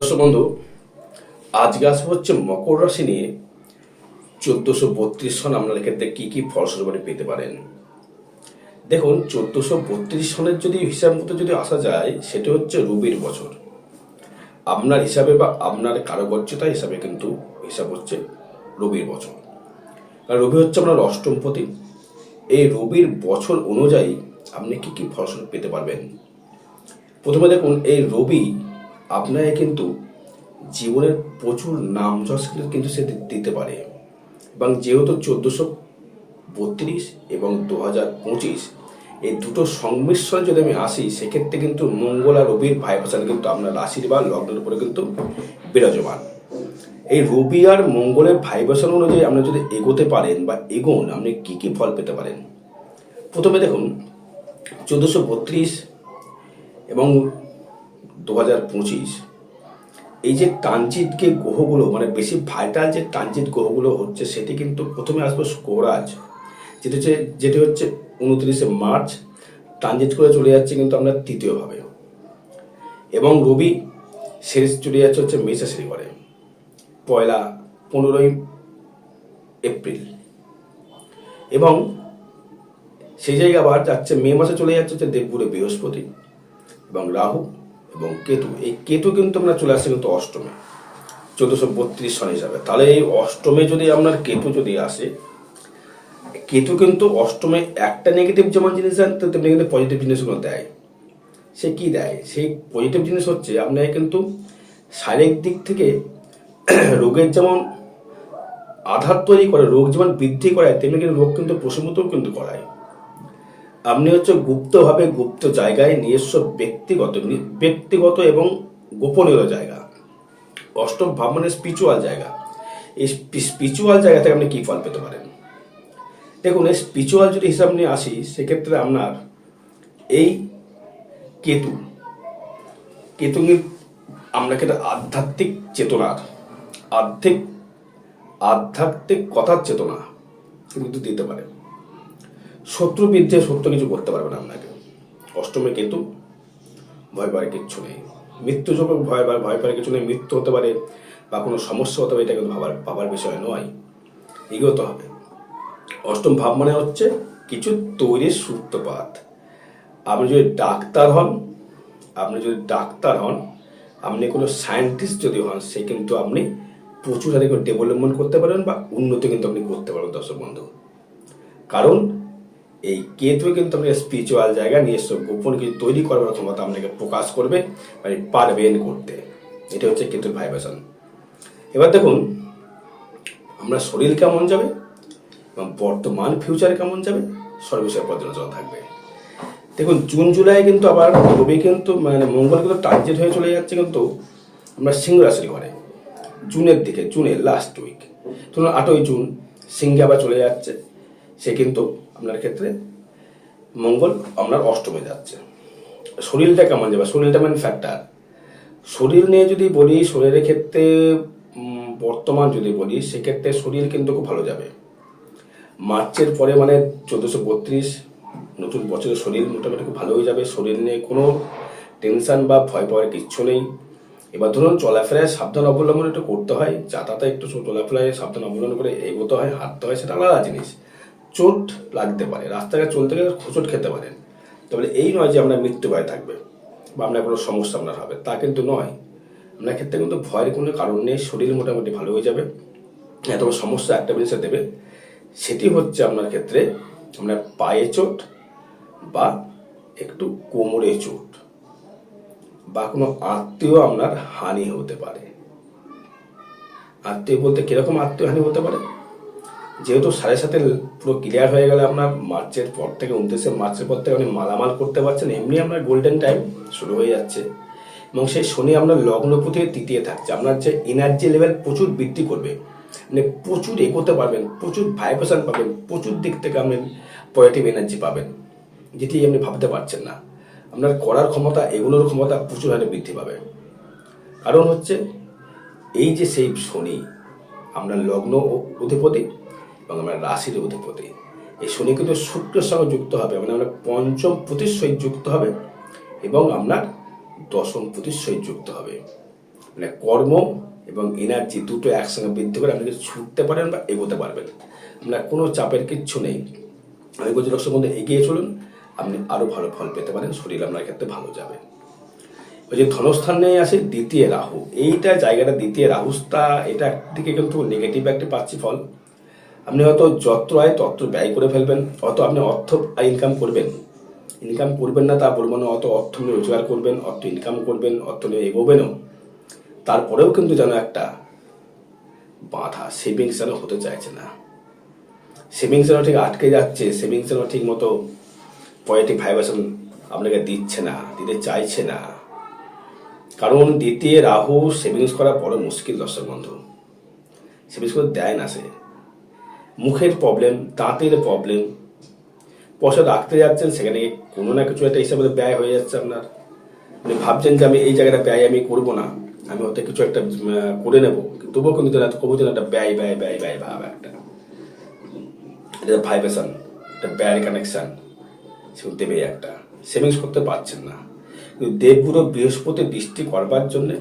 দর্শক বন্ধু, আজকে আসবো হচ্ছে মকর রাশি নিয়ে 1432 সন আপনার ক্ষেত্রে কি কি ফলস্বরূপ পেতে পারেন। দেখুন, 1432 সনের যদি হিসাব মতো যদি আসা যায়, সেটা হচ্ছে রবির বছর। আপনার হিসাবে বা আপনার কারকর্যতা হিসাবে কিন্তু হিসাব হচ্ছে রবির বছর। কারণ রবি হচ্ছে আপনার অষ্টমপতি। এই রবির বছর অনুযায়ী আপনি কি কি ফলস্বরূপ পেতে পারবেন। প্রথমে দেখুন, এই রবি আপনাকে কিন্তু জীবনের প্রচুর নাম যশ কিন্তু সে দিতে পারে। এবং যেহেতু 1432 এবং 2025 এই দুটো সংমিশ্রণ যদি আমি আসি, সেক্ষেত্রে কিন্তু মঙ্গল আর রবির ভাইব্রেশন কিন্তু আপনার রাশির বা লগ্নের উপরে কিন্তু বিরাজমান। এই রবি আর মঙ্গলের ভাইব্রেশন অনুযায়ী আপনি যদি এগোতে পারেন বা এগোন, আপনি কি কি ফল পেতে পারেন। প্রথমে দেখুন, 1432 এবং 2025 এই যে ট্রানজিটকে গ্রহগুলো, মানে বেশি ভাইটাল যে ট্রানজিট গ্রহগুলো হচ্ছে, সেটি কিন্তু প্রথমে আসবে শুক্ররাজ, যেটি হচ্ছে 29শে মার্চ ট্রানজিট করে চলে যাচ্ছে কিন্তু আপনার তৃতীয়ভাবে। এবং রবি সিরিজ চলে যাচ্ছে হচ্ছে মেষরাশি ঘরে 15ই এপ্রিল। এবং সেই জায়গায় আবার যাচ্ছে মে মাসে চলে যাচ্ছে হচ্ছে দেবগুরু বৃহস্পতি এবং রাহু এবং কেতু। এই কেতু কিন্তু আমরা চলে আসছে কিন্তু অষ্টমে 1432 সন হিসাবে। তাহলে এই অষ্টমে যদি আপনার কেতু যদি আসে, কেতু কিন্তু অষ্টমে একটা নেগেটিভ যেমন জিনিস দেন, তেমনি কিন্তু পজিটিভ জিনিসগুলো দেয়। সে কি দেয়? সেই পজিটিভ জিনিস হচ্ছে আপনাকে কিন্তু শারীরিক দিক থেকে রোগের যেমন আধার তৈরি করে, রোগ যেমন বৃদ্ধি করায়, তেমনি কিন্তু রোগ কিন্তু প্রশমিতও কিন্তু করায়। আপনি হচ্ছে গুপ্তভাবে গুপ্ত জায়গায় নিজস্ব ব্যক্তিগত এবং গোপনীয় জায়গা, অষ্টম ভাব মানে স্পিরিচুয়াল জায়গা। এই স্পিরিচুয়াল জায়গা থেকে আপনি কী ফল পেতে পারেন। দেখুন, এই স্পিরিচুয়াল যদি হিসাব নিয়ে আসি, সেক্ষেত্রে আপনার এই কেতু কেতু আপনাকে আধ্যাত্মিক চেতনার আধ্যাত্মিক কথার চেতনা কিন্তু দিতে পারে। শত্রু বিরুদ্ধে সত্য কিছু করতে পারবে না আপনাকে। অষ্টমে কেতু, ভয় পাওয়ার কিচ্ছু নেই। মৃত্যু যখন ভয় পাওয়ার কিছু নেই। মৃত্যু হতে পারে বা কোনো সমস্যা হতে পারে, এটা কিন্তু ভাবার বিষয় নয়, এগোতে হবে। অষ্টম ভাব মানে হচ্ছে কিছু তৈরির সূত্রপাত। আপনি যদি ডাক্তার হন, আপনি কোনো সায়েন্টিস্ট যদি হন, সে কিন্তু আপনি প্রচুর হারে ডেভেলপমেন্ট করতে পারবেন বা উন্নতি কিন্তু আপনি করতে পারবেন দর্শক বন্ধু। কারণ এই কেতু কিন্তু আপনি স্পিরিচুয়াল জায়গা নিজস্ব গোপন কিছু তৈরি করবার ক্ষমতা আপনাকে প্রকাশ করবে, মানে পারবেন করতে। এটা হচ্ছে কেতুর ভাইব্রেশন। এবার দেখুন, আমরা শরীর কেমন যাবে এবং বর্তমান ফিউচার কেমন যাবে, সর্ববিষয়ে পর্যালোচনা থাকবে। দেখুন, জুন জুলাই কিন্তু আবার রবি কিন্তু মানে মঙ্গল কিন্তু ট্রানজিট হয়ে চলে যাচ্ছে কিন্তু আমরা সিংহ রাশির ঘরে জুনের দিকে, জুনের লাস্ট উইক। ধরুন 8ই জুন সিংহে আবার চলে যাচ্ছে। সে কিন্তু আপনার ক্ষেত্রে মঙ্গল আপনার অষ্টমে যাচ্ছে। শরীরটা কেমন যাবে? শরীরটা মেন ফ্যাক্টর। শরীর নিয়ে যদি বলি, শরীরের ক্ষেত্রে বর্তমান যদি বলি, সেক্ষেত্রে শরীর কিন্তু খুব ভালো যাবে। মার্চের পরে মানে 1432 নতুন বছরে শরীর মোটামুটি খুব ভালো হয়ে যাবে। শরীর নিয়ে কোনো টেনশন বা ভয় পাওয়ার কিচ্ছু নেই। এবার ধরুন, চলাফেরায় সাবধান অবলম্বন একটু করতে হয়, যাতায়াতে একটু চলাফেরায় সাবধান অবলম্বন করে এগোতে হয়, হাঁটতে হয়, সেটা আলাদা জিনিস। চোট লাগতে পারে, রাস্তাঘাটে চলতে গেলে হোঁচট খেতে পারেন, তবে এই নয় যে আপনার মৃত্যু ভয় থাকবে বা আপনার কোনো সমস্যা আপনার হবে, তা কিন্তু নয়। আপনার ক্ষেত্রে কিন্তু ভয়ের কোনো কারণ নেই। শরীর মোটামুটি ভালো হয়ে যাবে। তবে সমস্যা একটা জিনিসে দেবে, সেটি হচ্ছে আপনার ক্ষেত্রে আপনার পায়ে চোট বা একটু কোমরে চোট বা কোনো আত্মীয় আপনার হানি হতে পারে। আত্মীয় বলতে কিরকম আত্মীয় হানি হতে পারে? যেহেতু 7.5 পুরো ক্লিয়ার হয়ে গেলে আপনার মার্চের পর থেকে, 29শে মার্চের পর থেকে আপনি মালামাল করতে পারছেন। এমনি আপনার গোল্ডেন টাইম শুরু হয়ে যাচ্ছে। এবং সেই শনি আপনার লগ্নপতি তৃতীয় থাকছে। আপনার যে এনার্জি লেভেল প্রচুর বৃদ্ধি করবে, মানে প্রচুর এগোতে পারবেন, প্রচুর ভাইব্রেশন পাবেন, প্রচুর দিক থেকে আপনি পজিটিভ এনার্জি পাবেন, যেটি আপনি ভাবতে পারছেন না। আপনার করার ক্ষমতা, এগুলোর ক্ষমতা প্রচুর হারে বৃদ্ধি পাবে। কারণ হচ্ছে এই যে সেই শনি আপনার লগ্ন অধিপতি এবং আমরা রাশির অধিপতি। এই শনি কিন্তু শুক্রের সঙ্গে যুক্ত হবে, মানে আমরা পঞ্চম প্রতির সহিত যুক্ত হবে এবং আপনার দশম প্রতির সহিত যুক্ত হবে। মানে কর্ম এবং এনার্জি দুটো একসঙ্গে বৃদ্ধি করে আপনি ছুটতে পারেন বা এগোতে পারবেন। আপনার কোনো চাপের কিচ্ছু নেই। আমি বলছি দর্শক বন্ধু, এগিয়ে চলুন, আপনি আরও ভালো ফল পেতে পারেন, শরীর আপনার ক্ষেত্রে ভালো যাবে। ওই যে ধনস্থান নিয়ে আসে দ্বিতীয় রাহু, এইটা জায়গাটা দ্বিতীয় রাহুস্তা, এটা একদিকে কিন্তু নেগেটিভ একটা পাচ্ছি ফল। আপনি হয়তো যত্র আয় তত্র ব্যয় করে ফেলবেন, অত আপনি অর্থ ইনকাম করবেন না তা বলবো না, অত অর্থ নিয়ে রোজগার করবেন, অর্থ ইনকাম করবেন, অর্থ নিয়ে এগোবেনও, তারপরেও কিন্তু যেন একটা বাধা, সেভিংস যেন হতে চাইছে না, সেভিংস যেন ঠিক আটকে যাচ্ছে, সেভিংস যেন ঠিক মতো পজিটিভ ভাইব্রেশন আপনাকে দিতে চাইছে না। কারণ দ্বিতীয় রাহু সেভিংস করা বড় মুশকিল দর্শক বন্ধু, সেভিংস করে দেয় না সে। মুখের প্রবলেম, দাঁতের প্রবলেম, পয়সা রাখতে যাচ্ছেন সেখানে কোনো না কিছু একটা হিসাবে ব্যয় হয়ে যাচ্ছে আপনার। আপনি ভাবছেন যে আমি এই জায়গাটা ব্যয় আমি করবো না, আমি হয়তো কিছু একটা করে নেবো, তবুও কিন্তু কবু যেন একটা ব্যয় ব্যয় ব্যয় ব্যয় ভাব, একটা এটা ভাইব্রেশন, একটা ব্যয়ের কানেকশন সেগুলো দেবে, একটা সেভিংস করতে পারছেন না। কিন্তু দেবগুরু বৃহস্পতি দৃষ্টি করবার জন্যে,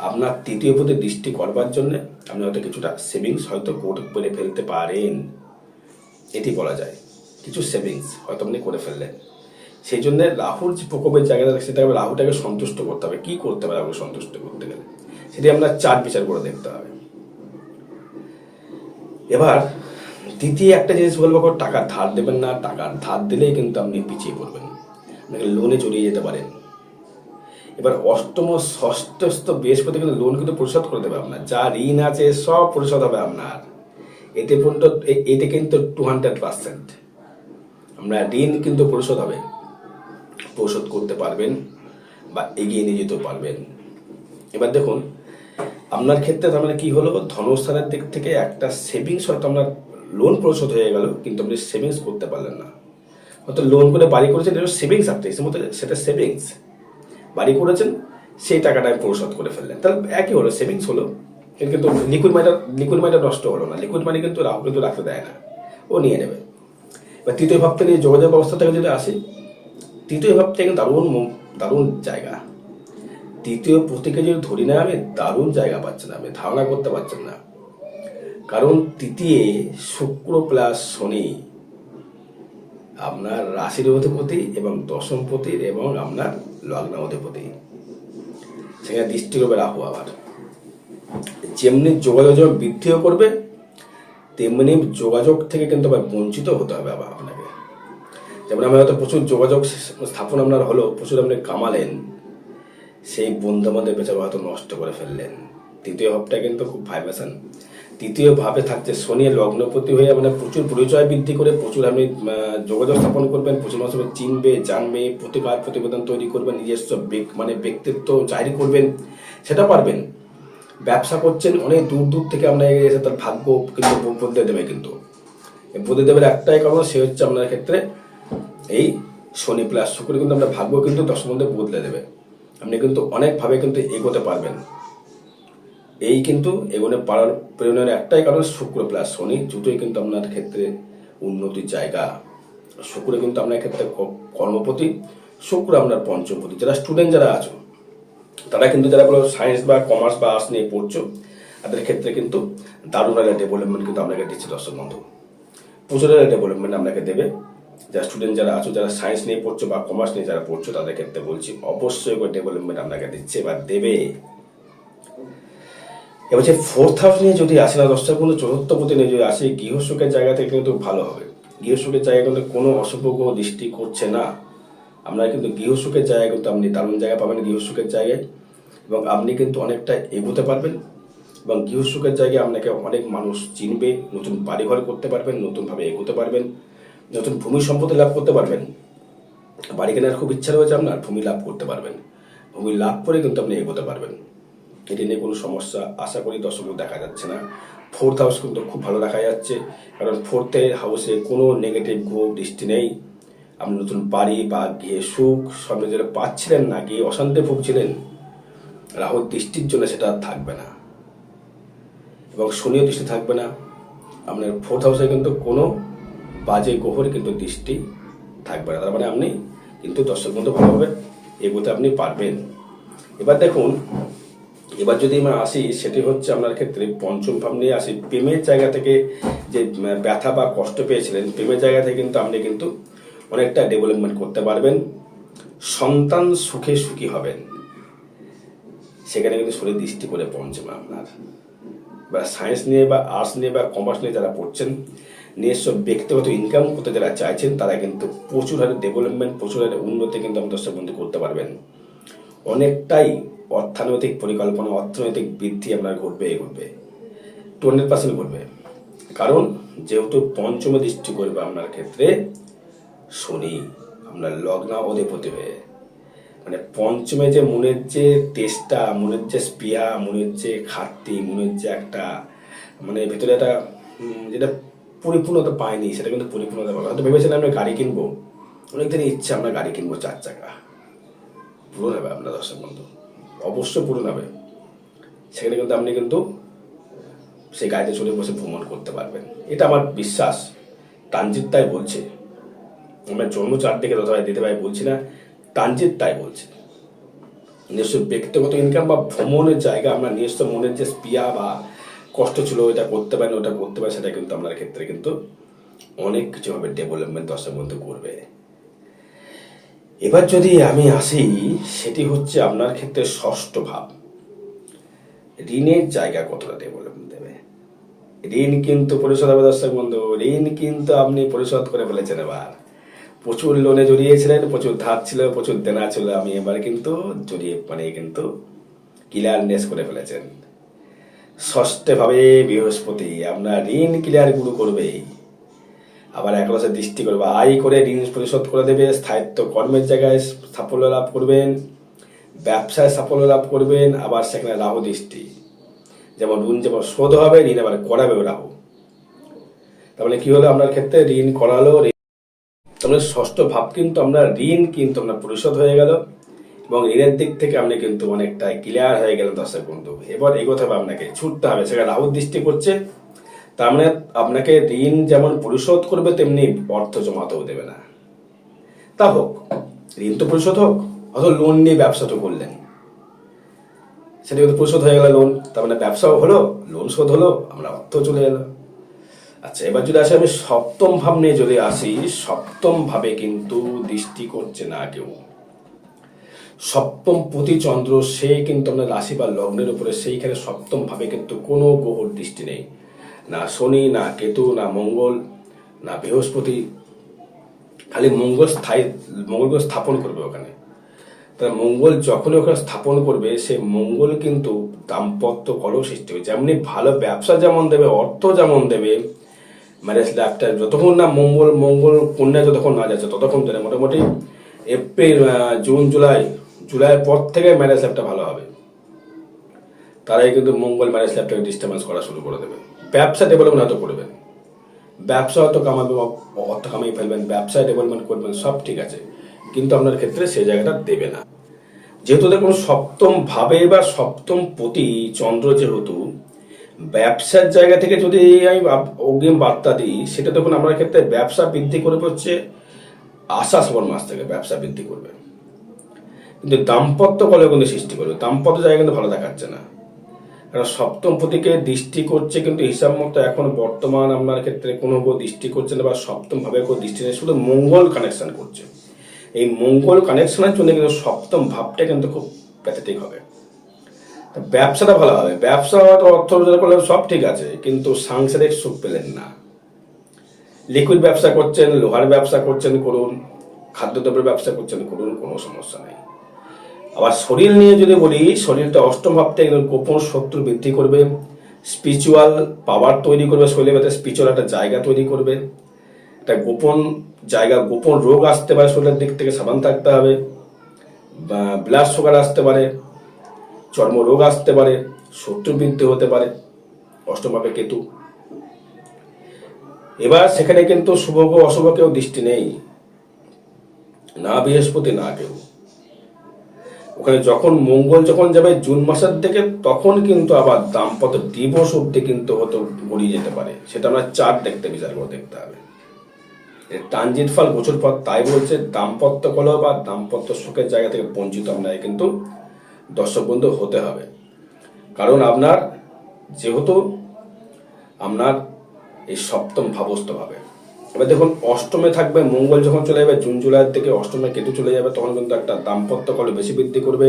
আপনার তৃতীয় পদে দৃষ্টি করবার জন্যে আপনি হয়তো কিছুটা সেভিংস হয়তো করে ফেলতে পারেন, এটি বলা যায়। কিছু সেভিংস হয়তো আপনি করে ফেললেন। সেই জন্য রাহুর যে প্রকোপের জায়গাটা সেটা রাহুটাকে সন্তুষ্ট করতে হবে। কি করতে হবে রাহুকে সন্তুষ্ট করতে গেলে, সেটি আপনার চার্ট বিচার করে দেখতে হবে। এবার দ্বিতীয় একটা জিনিস বলবো, টাকা ধার দেবেন না। টাকা ধার দিলেই কিন্তু আপনি পিছিয়ে পড়বেন, আপনাকে লোনে জড়িয়ে যেতে পারেন। এবার অষ্টম ষষ্ঠস্থ বৃহস্পতি কিন্তু লোন কিন্তু পরিশোধ করে দেবে আপনার, যা ঋণ আছে সব পরিশোধ হবে আপনার। এতে কিন্তু 200% আপনার ঋণ কিন্তু পরিশোধ করতে পারবেন বা এগিয়ে নিয়ে যেতে পারবেন। এবার দেখুন আপনার ক্ষেত্রে তার মানে কি হলো, ধনস্থানের দিক থেকে একটা সেভিংস হয়তো আপনার লোন পরিশোধ হয়ে গেল, কিন্তু আপনি সেভিংস করতে পারলেন না। হয়তো লোন করে বাড়ি করেছেন, এটা সেভিংস, আপনি সেটা সেভিংস বাড়ি করেছেন, সেই টাকাটা পরিশোধ করে ফেললেন, তাহলে একই হলো, সেভিংস হলো, কিন্তু লিকুইড মানিটা নষ্ট হলো না। লিকুইড মানি কিন্তু রাহু কিন্তু রাখতে দেয় না, ও নিয়ে নেবে। এবার তৃতীয় ভাব থেকে যোগাযোগ ব্যবস্থা থেকে যদি আসি, তৃতীয় ভাব থেকে দারুণ জায়গা। তৃতীয় প্রতীকে যদি ধরি না, আমি দারুণ জায়গা পাচ্ছেন, আপনি ধারণা করতে পারছেন না। কারণ তৃতীয় শুক্র প্লাস শনি আপনার রাশির অধিপতি এবং দশম পতির এবং আপনার লগ্ন অধিপতি, সেখানে দৃষ্টি করবে রাহু। আবার যেমনি যোগাযোগ বৃদ্ধিও করবে, তেমনি যোগাযোগ থেকে কিন্তু আবার বঞ্চিত হতে হবে আবার আপনাকে। যেমন আমি হয়তো প্রচুর যোগাযোগ স্থাপন আপনার হলো, প্রচুর আপনি কামালেন, সেই বন্ধু আমাদের বেচারা হয়তো নষ্ট করে ফেললেন। তৃতীয় ভাবটা কিন্তু খুব ভাইব্রেশন। তৃতীয় ভাবে থাকছে শনি লগ্নপতি হয়ে মানে প্রচুর পরিচয় বৃদ্ধি করে, প্রচুর আপনি যোগাযোগ স্থাপন করবেন, প্রচুর মানুষ চিনবে, জানবে, প্রতিবেদন তৈরি করবেন, নিজস্ব ব্যক্তিত্ব জাহির করবেন, সেটা পারবেন। ব্যবসা করছেন, অনেক দূর থেকে আপনার এসে তার ভাগ্য কিন্তু বদলে দেবে। কিন্তু বদলে দেবের একটাই কারণ, সে হচ্ছে আপনার ক্ষেত্রে এই শনি প্লাস শুক্র কিন্তু আপনার ভাগ্য কিন্তু দশ মধ্যে বদলে দেবে। আপনি কিন্তু অনেকভাবে কিন্তু এগোতে পারবেন। এই কিন্তু এগোনে পারার প্রেরণার একটাই কারণ, শুক্র প্লাস শনি দুটোই কিন্তু আপনার ক্ষেত্রে উন্নতির জায়গা। শুক্র কিন্তু আপনার ক্ষেত্রে কর্মপতি, শুক্র আপনার পঞ্চমপতি। যারা স্টুডেন্ট যারা আছো, তারা কিন্তু যারা বলো সায়েন্স বা কমার্স বা আর্টস নিয়ে পড়ছো, তাদের ক্ষেত্রে কিন্তু দারুণ একটা ডেভেলপমেন্ট কিন্তু আপনাকে দিচ্ছে দর্শক বন্ধু, প্রচুর একটা ডেভেলপমেন্ট আপনাকে দেবে। যারা স্টুডেন্ট যারা আছো, যারা সায়েন্স নিয়ে পড়ছো বা কমার্স নিয়ে যারা পড়ছো, তাদের ক্ষেত্রে বলছি অবশ্যই করে ডেভেলপমেন্ট আপনাকে দিচ্ছে বা দেবে। এবার যে ফোর্থ হাউস নিয়ে যদি আসে না দর্শক বন্ধু, চতুর্থ পতি নিয়ে যদি আসে, গৃহসুখের জায়গা থেকে কিন্তু ভালো হবে। গৃহসুখের জায়গা কিন্তু কোনো অশুভ গ্রহ দৃষ্টি করছে না। আপনারা কিন্তু গৃহসুখের জায়গায় কিন্তু আপনি দারুণ জায়গা পাবেন গৃহসুখের জায়গায়, এবং আপনি কিন্তু অনেকটা এগোতে পারবেন, এবং গৃহসুখের জায়গায় আপনাকে অনেক মানুষ চিনবে, নতুন বাড়িঘর করতে পারবেন, নতুনভাবে এগোতে পারবেন, নতুন ভূমি সম্পত্তি লাভ করতে পারবেন। বাড়ি কেনার খুব ইচ্ছা রয়েছে আপনার, ভূমি লাভ করতে পারবেন, ভূমি লাভ করে কিন্তু আপনি এগোতে পারবেন। এটি নিয়ে কোনো সমস্যা আশা করি দর্শক দেখা যাচ্ছে না। ফোর্থ হাউস কিন্তু খুব ভালো দেখা যাচ্ছে, কারণ ফোর্থের হাউসে কোনো নেগেটিভ গ্রহ দৃষ্টি নেই। আপনি নতুন বাড়ি বা গিয়ে সুখ সব যেটা পাচ্ছিলেন না, গিয়ে অশান্তি ভুগছিলেন, রাহুর দৃষ্টির জন্য সেটা থাকবে না, এবং শনিও দৃষ্টি থাকবে না। আপনার ফোর্থ হাউসে কিন্তু কোনো বাজে গ্রহের কিন্তু দৃষ্টি থাকবে না। তার মানে আপনি কিন্তু দর্শক বন্ধু ভালোভাবে এগোতে আপনি পারবেন। এবার দেখুন এবার যদি আমরা আসি, সেটি হচ্ছে আপনার ক্ষেত্রে পঞ্চম ভাব নিয়ে আসি। প্রেমের জায়গা থেকে যে ব্যথা বা কষ্ট পেয়েছিলেন, প্রেমের জায়গা থেকে কিন্তু আপনি কিন্তু অনেকটা ডেভেলপমেন্ট করতে পারবেন। সন্তান সুখে সুখী হবেন, সেখানে কিন্তু শরীর দৃষ্টি করে পঞ্চমে আপনার। বা সায়েন্স নিয়ে বা আর্টস নিয়ে বা কমার্স নিয়ে যারা পড়ছেন, নিজস্ব ব্যক্তিগত ইনকাম করতে যারা চাইছেন, তারা কিন্তু প্রচুর হারে ডেভেলপমেন্ট, প্রচুর হারে উন্নতি কিন্তু আমাদের দর্শক বন্ধু করতে পারবেন। অনেকটাই অর্থনৈতিক পরিকল্পনা, অর্থনৈতিক বৃদ্ধি আপনার ঘটবে, ঘটবে 200% ঘটবে। কারণ যেহেতু পঞ্চমে দৃষ্টি করবে আপনার ক্ষেত্রে শনি, আপনার লগ্ন অধিপতি হয়ে, মানে পঞ্চমে যে মনের যে তেষ্টা, মনের যে স্পৃহা, মনের যে ঘাটতি, মনের যে একটা মানে ভেতরে একটা যেটা পরিপূর্ণতা পায়নি, সেটা কিন্তু পরিপূর্ণতা পাবে। হয়তো ভেবেছিলেন আমরা গাড়ি কিনবো, অনেকদিন ইচ্ছা আমরা গাড়ি কিনবো 4 চাকা, পূরণ হবে আপনার দর্শক বন্ধু, অবশ্যই পূরণ হবে। সেখানে কিন্তু আপনি কিন্তু সেই গাড়িতে চলে বসে ভ্রমণ করতে পারবেন, এটা আমার বিশ্বাস। ট্রানজিট তাই বলছে, আমরা জন্ম চার দিকে তথা দিতে ভাই বলছি না, ট্রানজিট তাই বলছে। নিজস্ব ব্যক্তিগত ইনকাম বা ভ্রমণের জায়গা, আমরা নিজস্ব মনের যে স্পৃহা বা কষ্ট ছিল, এটা করতে পারেন, ওটা করতে পারেন, সেটা কিন্তু আপনার ক্ষেত্রে কিন্তু অনেক কিছুভাবে ডেভেলপমেন্ট দর্শক বন্ধু করবে। এবার যদি আমি আসি, সেটি হচ্ছে আপনার ক্ষেত্রে ষষ্ঠ ভাব। ঋণের জায়গা কতটা ডেভেলপমেন্ট দেবে। ঋণ কিন্তু পরিশোধ হবে দর্শক বন্ধু, ঋণ কিন্তু আপনি পরিশোধ করে ফেলেছেন। এবার প্রচুর লোনে জড়িয়েছিলেন, প্রচুর ধার ছিল, প্রচুর দেনা ছিল, আমি এবার কিন্তু জড়িয়ে মানে কিন্তু ক্লিয়ারনেস করে ফেলেছেন। ষষ্ঠে ভাবে বৃহস্পতি আপনার ঋণ ক্লিয়ার গুরু করবে। আবার একলাসে দৃষ্টি করবে, আয় করে ঋণ পরিশোধ করে দেবে। স্থায়িত্ব কর্মের জায়গায় সাফল্য লাভ করবেন, ব্যবসায় সাফল্য লাভ করবেন। আবার সেখানে রাহু দৃষ্টি, যেমন ঋণ যেমন শোধ হবে, ঋণ আবার করাবেও রাহু। তার মানে কি হলো, আপনার ক্ষেত্রে ঋণ করালো। তাহলে ষষ্ঠ ভাব কিন্তু আমরা ঋণ কিন্তু আপনার পরিশোধ হয়ে গেল, এবং ঋণের দিক থেকে আপনি কিন্তু অনেকটা ক্লিয়ার হয়ে গেলেন দর্শক বন্ধু। এবার এগোতে হবে, আপনাকে ছুটতে হবে, সেখানে রাহু দৃষ্টি করছে। তার মানে আপনাকে ঋণ যেমন পরিশোধ করবে, তেমনি অর্থ জমাতেও দেবে না। তা হোক, ঋণ তো পরিশোধ হোক, অথবা লোন নিয়ে ব্যবসা তো করলেন, সেটা কিন্তু পরিশোধ হয়ে গেল লোন। তার মানে ব্যবসাও হলো, লোন শোধ হলো, আমরা অর্থ চলে এলো। আচ্ছা, এবার যদি আসি আমি সপ্তম ভাব নিয়ে যদি আসি, সপ্তম ভাবে কিন্তু দৃষ্টি করছে না কেউ। সপ্তম প্রতি চন্দ্র, সে কিন্তু আপনার রাশি বা লগ্নের উপরে, সেইখানে সপ্তম ভাবে কিন্তু কোনো গ্রহর দৃষ্টি নেই, না শনি, না কেতু, না মঙ্গল, না বৃহস্পতি। খালি মঙ্গলকে স্থাপন করবে ওখানে। তাহলে মঙ্গল যখনই ওখানে স্থাপন করবে, সে মঙ্গল কিন্তু দাম্পত্য কলহ সৃষ্টি হবে। যেমনি ভালো ব্যবসা যেমন দেবে, অর্থ যেমন দেবে, ম্যারেজ লাইফটা যতক্ষণ না মঙ্গল কন্যা যতক্ষণ না যাচ্ছে ততক্ষণ ধরে, মোটামুটি এপ্রিল, জুন, জুলাইয়ের পর থেকে ম্যারেজ লাইফটা ভালো হবে। তারাই কিন্তু মঙ্গল ম্যারেজ লাইফটাকে ডিস্টার্বেন্স করা শুরু করে দেবে। ব্যবসা ডেভেলপমেন্ট হয়তো করবেন, ব্যবসা হয়তো কামাবে, অর্থ কামিয়ে ফেলবেন, ব্যবসায় ডেভেলপমেন্ট করবেন, সব ঠিক আছে, কিন্তু আপনার ক্ষেত্রে সেই জায়গাটা দেবে না। যেহেতু দেখুন সপ্তম ভাবে বা সপ্তম প্রতি চন্দ্র, যেহেতু ব্যবসার জায়গা থেকে যদি আমি অগ্রিম বার্তা দিই, সেটা দেখুন আমার ক্ষেত্রে ব্যবসা বৃদ্ধি করবে হচ্ছে আষাঢ় শ্রাবণ মাস থেকে ব্যবসা বৃদ্ধি করবে, কিন্তু দাম্পত্য কলহ কিন্তু সৃষ্টি করবে। দাম্পত্য জায়গা কিন্তু ভালো দেখাচ্ছে না, কারণ সপ্তম প্রতীকে দৃষ্টি করছে, কিন্তু হিসাব মতো এখন বর্তমান আপনার ক্ষেত্রে কোনো দৃষ্টি করছে না, বা সপ্তম ভাবে কোনো দৃষ্টি নেই, শুধু মঙ্গল কানেকশন করছে। এই মঙ্গল কানেকশনের জন্য কিন্তু সপ্তম ভাবটা কিন্তু খুব প্যাথেটিক হবে। ব্যবসাটা ভালো হবে, ব্যবসা হয়তো অর্থ রোজগার করলে সব ঠিক আছে, কিন্তু সাংসারিক সুখ পেলেন না। লিকুইড ব্যবসা করছেন, লোহার ব্যবসা করছেন, করুন, খাদ্যদ্রব্যের ব্যবসা করছেন, করুন, কোনো সমস্যা নেই। আবার শরীর নিয়ে যদি বলি, শরীরটা অষ্টম ভাবটা কিন্তু গোপন শত্রু বৃদ্ধি করবে, স্পিরিচুয়াল পাওয়ার তৈরি করবে, শরীরের ভেতরে স্পিরিচুয়াল একটা জায়গা তৈরি করবে, একটা গোপন জায়গা, গোপন রোগ আসতে পারে, শরীরের দিক থেকে সাবধান থাকতে হবে। ব্লাড সুগার আসতে পারে, চর্মরোগ আসতে পারে, শত্রু বৃদ্ধি হতে পারে, অষ্টমভাবে কেতু। এবার সেখানে কিন্তু শুভ অশুভ কেউ দৃষ্টি নেই, না বৃহস্পতি, না কেউ। ওখানে যখন মঙ্গল যখন যাবে জুন মাসের দিকে, তখন কিন্তু আবার দাম্পত্য ডিভোর্স অব্দি কিন্তু হয়তো গড়িয়ে যেতে পারে। সেটা আমরা চার্ট দেখতে, বিচার করে দেখতে হবে। ট্রানজিট ফল গোচর পর তাই বলছে, দাম্পত্য কলহ বা দাম্পত্য সুখের জায়গা থেকে বঞ্চিত আপনাকে কিন্তু দর্শক বন্ধু হতে হবে। কারণ আপনার যেহেতু আপনার এই সপ্তম ভাবস্থ ভাবে, এবার দেখুন অষ্টমে থাকবে মঙ্গল, যখন চলে যাবে জুন জুলাইয়ের থেকে অষ্টমে কেতু চলে যাবে, তখন কিন্তু একটা দাম্পত্য কলে বেশি বৃদ্ধি করবে।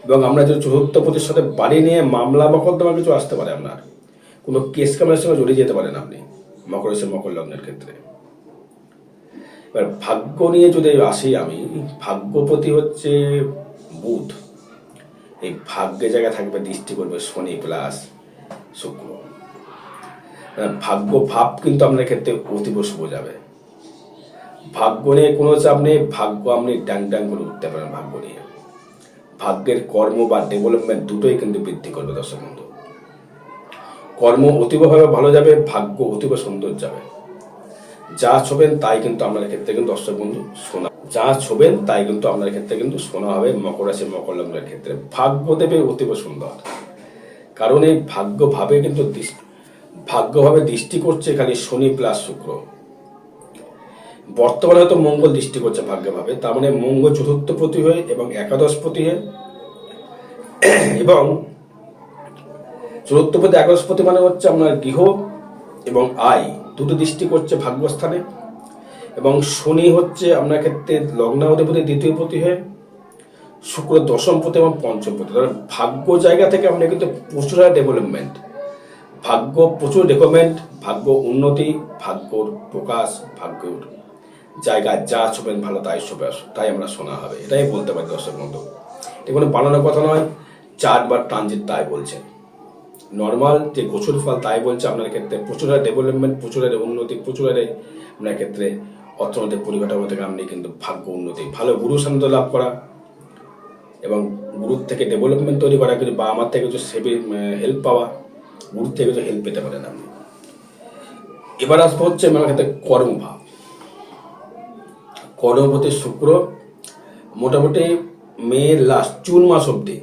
এবং আমরা যে চতুর্থ পতির সাথে বাড়ি নিয়ে মামলা মকদ্দমা কিছু আসতে পারে, আপনার কোনো কেস কামের সঙ্গে জড়িয়ে যেতে পারেন আপনি মকর রাশি মকর লগ্নের ক্ষেত্রে। এবার ভাগ্য নিয়ে যদি আসি আমি, ভাগ্যপতি হচ্ছে বুধ, এই ভাগ্যের জায়গায় থাকবে দৃষ্টি করবে শনি প্লাস শুক্র। ভাগ্য ভাব কিন্তু আপনার ক্ষেত্রে অতীব শুভ যাবে। ভাগ্য নিয়ে কোনো চাপ নেই, ভাগ্য আপনি ড্যাং ড্যাং করে উঠতে পারেন ভাগ্য নিয়ে। ভাগ্যের কর্ম বা ডেভেলপমেন্ট দুটোই কিন্তু বৃদ্ধি করবে দর্শক বন্ধু। কর্ম অতীবভাবে ভালো যাবে, ভাগ্য অতীব সুন্দর যাবে। যা ছোবেন তাই কিন্তু আপনার ক্ষেত্রে কিন্তু দর্শক বন্ধু শোনা, যা ছোবেন তাই কিন্তু আপনার ক্ষেত্রে কিন্তু শোনা হবে মকর রাশি মকর লগ্নের ক্ষেত্রে। ভাগ্য দেবে অতীব সুন্দর, কারণ এই ভাগ্যভাবে কিন্তু ভাগ্যভাবে দৃষ্টি করছে খালি শনি প্লাস শুক্র। বর্তমানে হয়তো মঙ্গল দৃষ্টি করছে ভাগ্যভাবে, তার মানে মঙ্গল চতুর্থ পতি হয়ে এবং একাদশ পতি হয়ে, এবং চতুর্থ পতি একাদশ পতি মানে হচ্ছে আপনার গৃহ এবং আয় দুটো দৃষ্টি করছে ভাগ্যস্থানে। এবং শনি হচ্ছে আপনার ক্ষেত্রে লগ্নাধিপতি দ্বিতীয় পতি হয়ে, শুক্র দশম পতি এবং পঞ্চম পতি। ভাগ্য জায়গা থেকে আপনি কিন্তু প্রচুর ডেভেলপমেন্ট, ভাগ্য প্রচুর ডেভেলপমেন্ট, ভাগ্য উন্নতি, ভাগ্যর প্রকাশ, ভাগ্যর জায়গায় যা ছোবেন ভালো তাই শোবে, তাই আমরা শোনা হবে, এটাই বলতে পারি দর্শক বন্ধু। এটা কোনো বানানোর কথা নয়, চার্ট বা ট্রানজিট তাই বলছে, নর্মাল যে গোচর ফল তাই বলছে। আপনার ক্ষেত্রে প্রচুর ডেভেলপমেন্ট, প্রচুর উন্নতি, প্রচুর আপনার ক্ষেত্রে অর্থনৈতিক পরিকাঠামো থেকে আপনি কিন্তু ভাগ্য উন্নতি, ভালো গুরু সান্নিধ্য লাভ করা এবং গুরুর থেকে ডেভেলপমেন্ট তৈরি করা, কিছু বা আমার থেকে কিছু সেভি হেল্প পাওয়া, গুরুর থেকে কিছু হেল্প পেতে পারেন আপনি। এবার আসবো হচ্ছে আমার ক্ষেত্রে কর্মভাব। কর্মপতি শুক্র মোটামুটি মে লাস্ট জুন মাস অব্দি,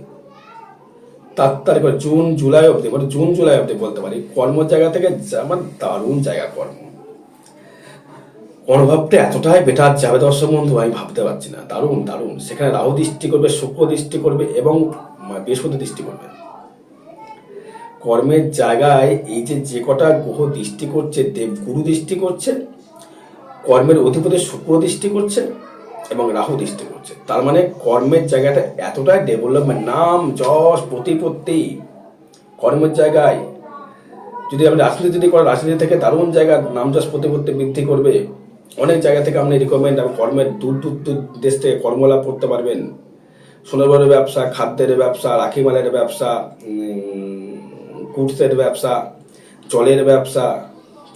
তার তারিখ জুন জুলাই অব্দি, মানে জুন জুলাই অব্দি বলতে পারি, কর্ম জায়গা থেকে আমার দারুণ জায়গা কর্মভাবটা এতটাই বেটার যাবে দর্শক বন্ধু, আমি ভাবতে পারছি না, দারুণ দারুণ। সেখানে রাহু দৃষ্টি করবে, শুক্র দৃষ্টি করবে এবং বৃহস্পতি দৃষ্টি করবে। কর্মের জায়গায় এই যে কটা গ্রহ দৃষ্টি করছে, দেবগুরু দৃষ্টি করছে, কর্মের অধিপতি শুক্র দৃষ্টি করছে এবং রাহু দৃষ্টি করছে। তার মানে কর্মের জায়গাটা এতটাই ডেভেলপমেন্ট, নাম যশ প্রতিপত্তি কর্মের জায়গায়। যদি আপনি রাজনীতি করেন, রাজনীতি থেকে দারুণ জায়গা নাম যশ প্রতিপত্তি বৃদ্ধি করবে। অনেক জায়গা থেকে আপনি রিকমেন্ড এবং কর্মের দূর দূর দূর দেশ থেকে কর্মলাভ করতে পারবেন। সোনার ব্যবসা, খাদ্যের ব্যবসা, রাখি মালের ব্যবসা, গুডসের ব্যবসা, জলের ব্যবসা,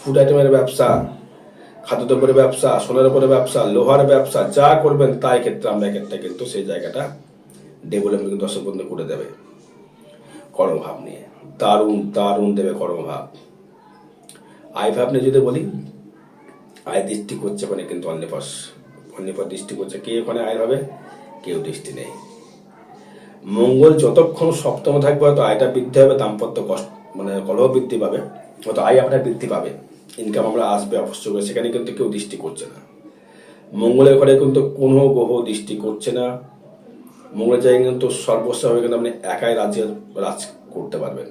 ফুড আইটেমের ব্যবসা, খাদ্যদ্রব্যের ব্যবসা, সোনার উপরের ব্যবসা, লোহার ব্যবসা, যা করবেন তাই ক্ষেত্রে আমরা ক্ষেত্রে কিন্তু সেই জায়গাটা ডেভেলপমেন্ট দর্শক বন্ধু করে দেবে কর্মভাব নিয়ে। দারুণ দারুণ দেবে কর্মভাব। আয় ভাব নিয়ে যদি বলি, আয় দৃষ্টি করছে ওখানে কিন্তু অন্যপাশ দৃষ্টি করছে। কে ওখানে আয় হবে? কেউ দৃষ্টি নেই। মঙ্গল যতক্ষণ সপ্তম থাকবে হয়তো আয়টা বৃদ্ধি হবে, দাম্পত্য কষ্ট মানে কলহ বৃদ্ধি পাবে, হয়তো আয় আপনার বৃদ্ধি পাবে, ইনকাম আমরা আসবে অবশ্যই। সেখানে কিন্তু কেউ দৃষ্টি করছে না। মঙ্গলের ঘরে কিন্তু কোনো গ্রহ দৃষ্টি করছে না। মঙ্গলের জায়গায় কিন্তু সর্বস্ব হবে, কিন্তু আপনি একাই রাজ করতে পারবেন।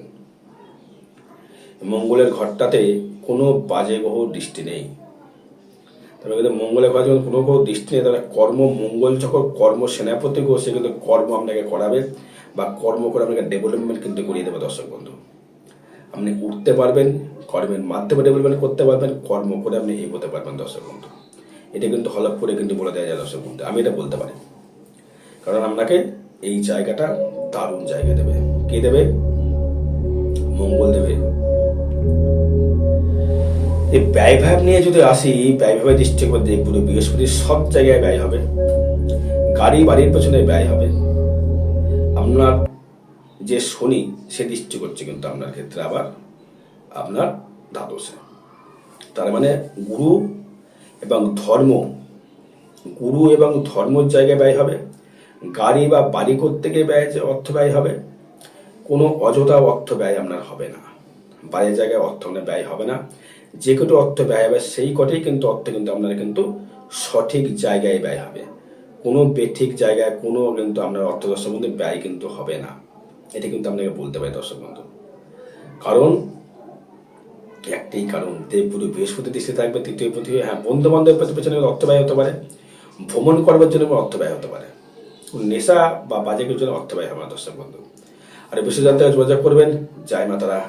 মঙ্গলের ঘরটাতে কোনো বাজে গ্রহ দৃষ্টি নেই। তবে কিন্তু মঙ্গলের ঘরে যখন কোনো গ্রহ দৃষ্টি নেই, তাহলে মঙ্গল যখন কর্ম সেনাপতি গ্রহ, সে কিন্তু কর্ম আপনাকে করাবে বা কর্ম করে আপনাকে ডেভেলপমেন্ট কিন্তু করিয়ে দেবে দর্শক বন্ধু। আপনি উঠতে পারবেন, কর্মের মাধ্যমে ডেভেলপমেন্ট করতে পারবেন, কর্ম করে আপনি এগোতে পারবেন দর্শক বন্ধু। এটা কিন্তু হলফ করে কিন্তু বলে দেওয়া যায় দর্শক বন্ধু, আমি এটা বলতে পারি। কারণ আপনাকে এই জায়গাটা দারুণ জায়গা দেবে। কে দেবে? মঙ্গল দেবে। এই ব্যয়ভাব নিয়ে যদি আসি, ব্যয়ভাবের দৃষ্টিকোণ দিয়ে পুরো বৃহস্পতি সব জায়গায় ব্যয় হবে। গাড়ি বাড়ির পেছনে ব্যয় হবে। আপনার যে শনি, সে দৃষ্টি করছে কিন্তু আপনার ক্ষেত্রে আবার আপনার দ্বাদশে। তার মানে গুরু এবং ধর্মের জায়গায় ব্যয় হবে। গাড়ি বা বাড়ি করতে গিয়ে অর্থ ব্যয় হবে। কোনো অযথা অর্থ ব্যয় আপনার হবে না। বাইরের জায়গায় অর্থ ব্যয় হবে না। যে কটি অর্থ ব্যয় হবে সেই কটেই কিন্তু অর্থ কিন্তু আপনার কিন্তু সঠিক জায়গায় ব্যয় হবে। কোনো বেঠিক জায়গায় কোনো কিন্তু আপনার অর্থ সম্বন্ধে ব্যয় কিন্তু হবে না। এটা কিন্তু আপনাকে বলতে পারি দর্শক বন্ধু। কারণ একটাই কারণ, দেবগুরু বৃহস্পতি দৃষ্টি থাকবে তৃতীয় প্রতি। হ্যাঁ, বন্ধু বান্ধবের পেছনে অর্থ ব্যয় হতে পারে, ভ্রমণ করবার জন্য অর্থ ব্যয় হতে পারে, নেশা বা বাজে কিছুর জন্য অর্থ ব্যয় হবে না দর্শক বন্ধু। আর বিষয় জানতে যোগাযোগ করবেন। জয় মাতারা।